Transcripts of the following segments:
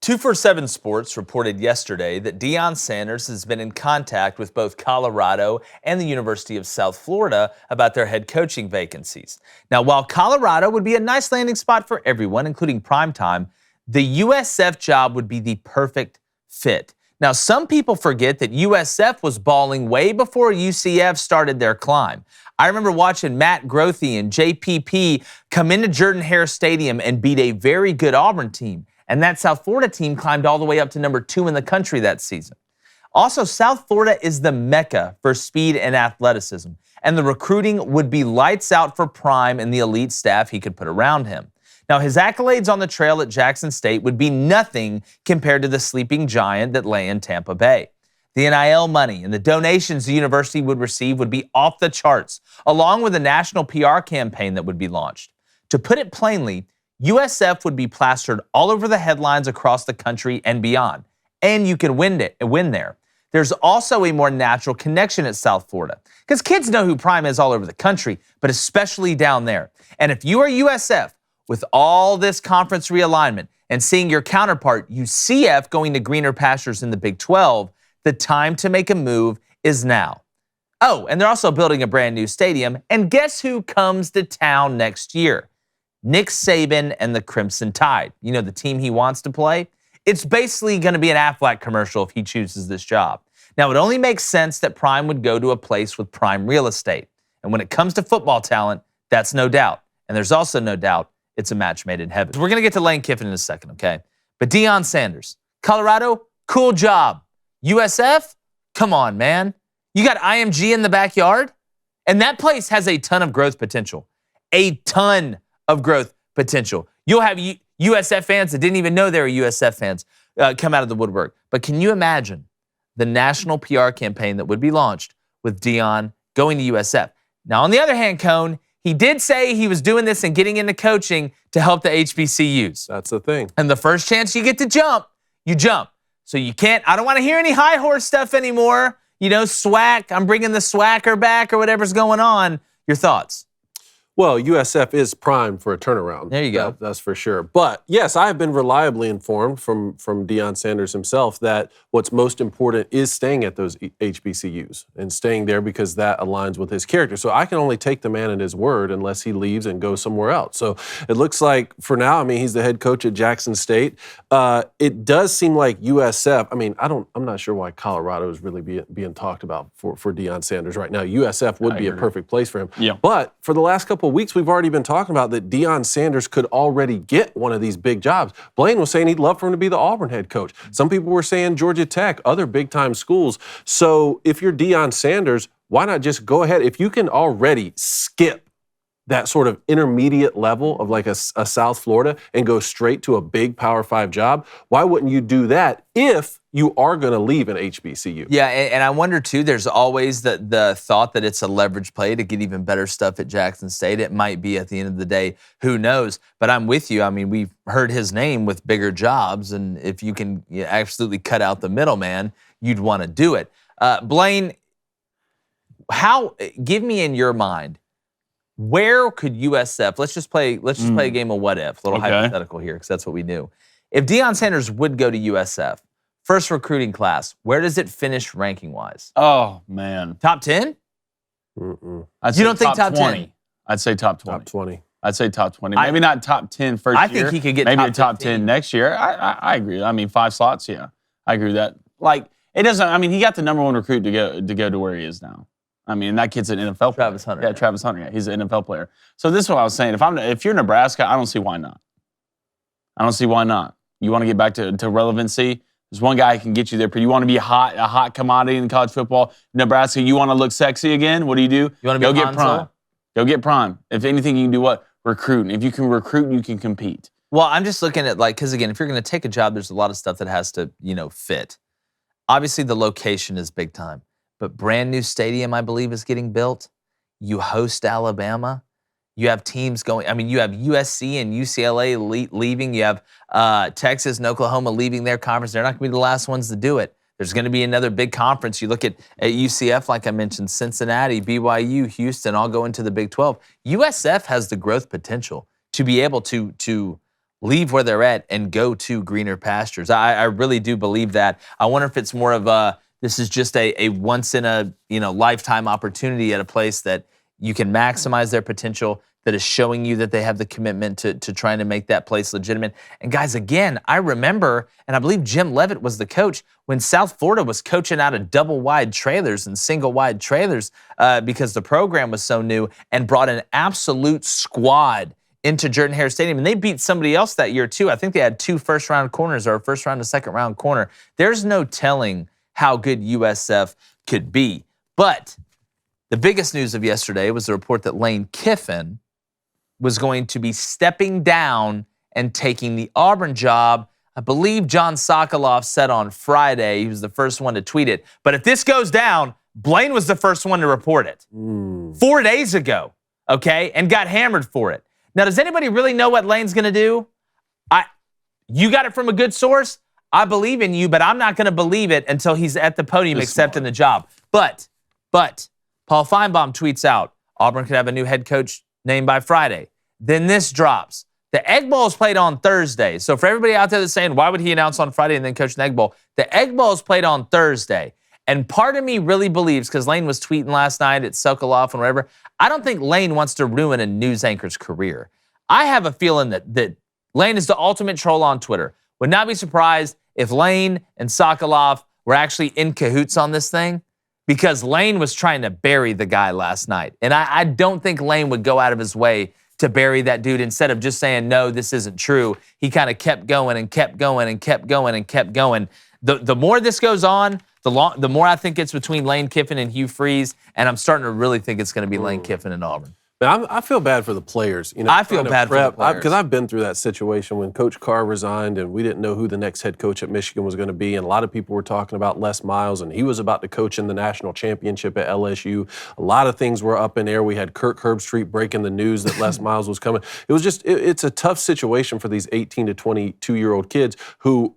247 Sports reported yesterday that Deion Sanders has been in contact with both Colorado and the University of South Florida about their head coaching vacancies. Now, while Colorado would be a nice landing spot for everyone, including Primetime, the USF job would be the perfect fit. Now, some people forget that USF was balling way before UCF started their climb. I remember watching Matt Grothe and JPP come into Jordan-Hare Stadium and beat a very good Auburn team. And that South Florida team climbed all the way up to number 2 in the country that season. Also, South Florida is the mecca for speed and athleticism, and the recruiting would be lights out for Prime and the elite staff he could put around him. Now, his accolades on the trail at Jackson State would be nothing compared to the sleeping giant that lay in Tampa Bay. The NIL money and the donations the university would receive would be off the charts, along with a national PR campaign that would be launched. To put it plainly, USF would be plastered all over the headlines across the country and beyond, and you can win there. There's also a more natural connection at South Florida, because kids know who Prime is all over the country, but especially down there. And if you are USF, with all this conference realignment and seeing your counterpart, UCF, going to greener pastures in the Big 12, the time to make a move is now. Oh, and they're also building a brand new stadium, and guess who comes to town next year? Nick Saban and the Crimson Tide. You know, the team he wants to play? It's basically going to be an Aflac commercial if he chooses this job. Now, it only makes sense that Prime would go to a place with prime real estate. And when it comes to football talent, that's no doubt. And there's also no doubt it's a match made in heaven. We're going to get to Lane Kiffin in a second, okay? But Deion Sanders, Colorado, cool job. USF, come on, man. You got IMG in the backyard? And that place has a ton of growth potential. A ton of growth potential. You'll have USF fans that didn't even know they were USF fans come out of the woodwork. But can you imagine the national PR campaign that would be launched with Deion going to USF? Now, on the other hand, Cone, he did say he was doing this and getting into coaching to help the HBCUs. That's the thing. And the first chance you get to jump, you jump. So you can't, I don't want to hear any high horse stuff anymore. You know, SWAC, I'm bringing the SWACer back or whatever's going on. Your thoughts? Well, USF is primed for a turnaround. There you go. That's for sure. But yes, I have been reliably informed from Deion Sanders himself that what's most important is staying at those HBCUs and staying there because that aligns with his character. So I can only take the man at his word unless he leaves and goes somewhere else. So it looks like for now, I mean, he's the head coach at Jackson State. It does seem like USF. I mean, I'm not sure why Colorado is really being talked about for Deion Sanders right now. USF would be a perfect place for him. Yeah. But for the last couple of weeks, we've already been talking about that Deion Sanders could already get one of these big jobs. Blaine was saying he'd love for him to be the Auburn head coach. Some people were saying Georgia Tech, other big-time schools. So if you're Deion Sanders, why not just go ahead? If you can already skip that sort of intermediate level of like a South Florida and go straight to a big Power 5 job, why wouldn't you do that if you are going to leave an HBCU? Yeah, and I wonder, too, there's always the thought that it's a leverage play to get even better stuff at Jackson State. It might be at the end of the day. Who knows? But I'm with you. I mean, we've heard his name with bigger jobs, and if you can absolutely cut out the middleman, you'd want to do it. Blaine, give me in your mind, where could USF, let's just play a game of what if, a little hypothetical here, because that's what we do. If Deion Sanders would go to USF, first recruiting class, where does it finish ranking-wise? Oh, man. Top 10? Mm-mm. You don't think top 20? 10? I'd say top 20. Top 20. I'd say top 20. Maybe not top 10 first year. I think he could get maybe top top 10 next year. I agree. I mean, 5 slots, yeah. I agree with that. Like, it doesn't, I mean, he got the number 1 recruit to go to where he is now. I mean, that kid's an NFL player. Travis Hunter. Yeah, Travis Hunter. Yeah, he's an NFL player. So this is what I was saying. If you're Nebraska, I don't see why not. I don't see why not. You want to get back to relevancy? There's one guy who can get you there. But you want to be a hot commodity in college football. Nebraska, you want to look sexy again? What do? You want to go get Prime. Go get Prime. If anything, you can do what? Recruit. And if you can recruit, you can compete. Well, I'm just looking at because again, if you're going to take a job, there's a lot of stuff that has to fit. Obviously, the location is big time. But brand new stadium, I believe, is getting built. You host Alabama. You have teams going. I mean, you have USC and UCLA leaving. You have Texas and Oklahoma leaving their conference. They're not going to be the last ones to do it. There's going to be another big conference. You look at UCF, like I mentioned, Cincinnati, BYU, Houston, all go into the Big 12. USF has the growth potential to be able to leave where they're at and go to greener pastures. I really do believe that. I wonder if it's more of this is just a once in a lifetime opportunity at a place that you can maximize their potential, that is showing you that they have the commitment to trying to make that place legitimate. And guys, again, I remember, and I believe Jim Leavitt was the coach when South Florida was coaching out of double wide trailers and single wide trailers because the program was so new, and brought an absolute squad into Jordan-Hare Stadium. And they beat somebody else that year too. I think they had 2 first-round corners, or a first-round and second-round corner. There's no telling how good USF could be. But the biggest news of yesterday was the report that Lane Kiffin was going to be stepping down and taking the Auburn job. I believe John Sokoloff said on Friday, he was the first one to tweet it. But if this goes down, Blaine was the first one to report it 4 days ago, okay, and got hammered for it. Now, does anybody really know what Lane's going to do? You got it from a good source. I believe in you, but I'm not going to believe it until he's at the podium accepting the job. But Paul Feinbaum tweets out, Auburn could have a new head coach named by Friday. Then this drops. The Egg Bowl is played on Thursday. So for everybody out there that's saying, why would he announce on Friday and then coach the Egg Bowl? The Egg Bowl is played on Thursday. And part of me really believes, because Lane was tweeting last night at Sokoloff and whatever, I don't think Lane wants to ruin a news anchor's career. I have a feeling that Lane is the ultimate troll on Twitter. Would not be surprised if Lane and Sokoloff were actually in cahoots on this thing, because Lane was trying to bury the guy last night. And I don't think Lane would go out of his way to bury that dude. Instead of just saying, no, this isn't true, he kind of kept going and kept going and kept going and kept going. The more this goes on, the more I think it's between Lane Kiffin and Hugh Freeze, and I'm starting to really think it's going to be Lane Kiffin and Auburn. But I feel bad for the players. I feel bad for the players. Because I've been through that situation when Coach Carr resigned and we didn't know who the next head coach at Michigan was going to be. And a lot of people were talking about Les Miles, and he was about to coach in the national championship at LSU. A lot of things were up in air. We had Kirk Herbstreit breaking the news that Les Miles was coming. It was just, it's a tough situation for these 18 to 22-year-old kids who,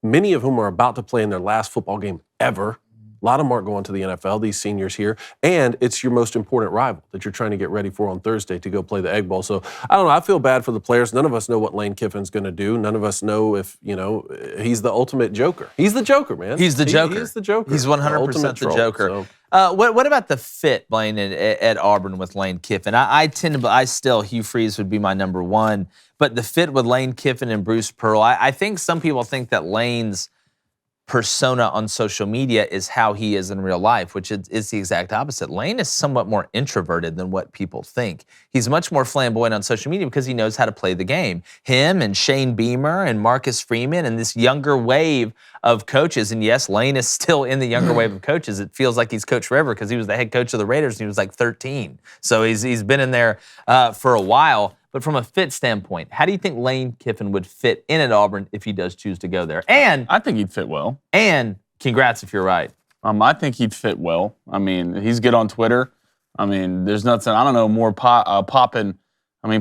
many of whom are about to play in their last football game ever. A lot of them aren't going to the NFL, these seniors here. And it's your most important rival that you're trying to get ready for on Thursday to go play the Egg Bowl. So, I don't know. I feel bad for the players. None of us know what Lane Kiffin's going to do. None of us know if, he's the ultimate joker. He's the Joker, man. He's the Joker. He's the Joker. He's 100% the Joker. So. What about the fit, Blaine, at Auburn with Lane Kiffin? I still, Hugh Freeze would be my number one. But the fit with Lane Kiffin and Bruce Pearl, I think some people think that Lane's persona on social media is how he is in real life, which is the exact opposite. Lane is somewhat more introverted than what people think. He's much more flamboyant on social media because he knows how to play the game. Him and Shane Beamer and Marcus Freeman and this younger wave of coaches, and yes, Lane is still in the younger wave of coaches. It feels like he's coached forever because he was the head coach of the Raiders and he was like 13. So he's been in there for a while. But from a fit standpoint, how do you think Lane Kiffin would fit in at Auburn if he does choose to go there? And I think he'd fit well. And congrats if you're right. I think he'd fit well. I mean, he's good on Twitter. I mean, there's nothing, I don't know, more popping,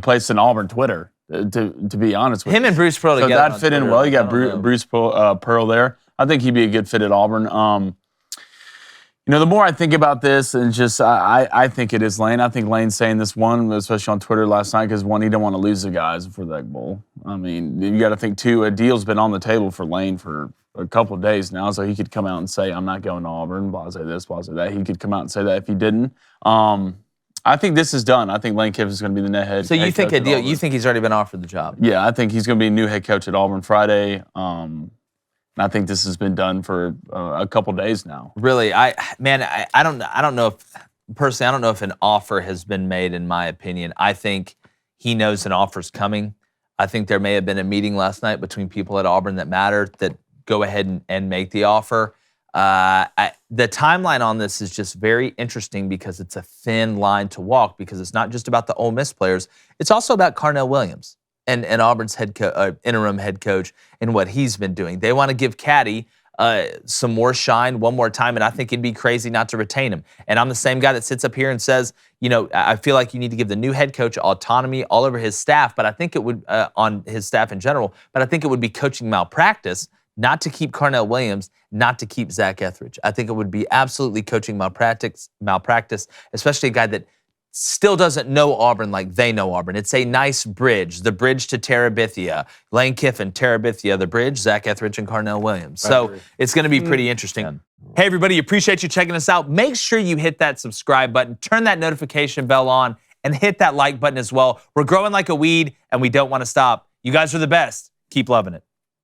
place than Auburn Twitter, to be honest with you. Him and Bruce Pearl together. So that'd fit in well. You got Bruce Pearl there. I think he'd be a good fit at Auburn. The more I think about this, and just I think it is Lane. I think Lane's saying this one, especially on Twitter last night, because one, he didn't want to lose the guys for the Egg Bowl. I mean, you got to think too, a deal's been on the table for Lane for a couple of days now, so he could come out and say, I'm not going to Auburn, blah, say this, blah, say that. He could come out and say that if he didn't. I think this is done. I think Lane Kiffin is going to be the net head. So you think a deal? You think he's already been offered the job? Yeah, I think he's going to be a new head coach at Auburn Friday. I think this has been done for a couple days now. Really, I don't know if personally, I don't know if an offer has been made. In my opinion, I think he knows an offer's coming. I think there may have been a meeting last night between people at Auburn that matter that go ahead and make the offer. The timeline on this is just very interesting because it's a thin line to walk, because it's not just about the Ole Miss players. It's also about Carnell Williams and Auburn's interim head coach and what he's been doing. They want to give Caddy some more shine one more time, and I think it'd be crazy not to retain him. And I'm the same guy that sits up here and says, I feel like you need to give the new head coach autonomy all over his staff, but I think it would, on his staff in general, but I think it would be coaching malpractice not to keep Carnell Williams, not to keep Zach Etheridge. I think it would be absolutely coaching malpractice, especially a guy that still doesn't know Auburn like they know Auburn. It's a nice bridge, the bridge to Terabithia. Lane Kiffin, Terabithia, the bridge, Zach Etheridge and Carnell Williams. So it's going to be pretty interesting. Hey, everybody, appreciate you checking us out. Make sure you hit that subscribe button, turn that notification bell on, and hit that like button as well. We're growing like a weed, and we don't want to stop. You guys are the best. Keep loving it.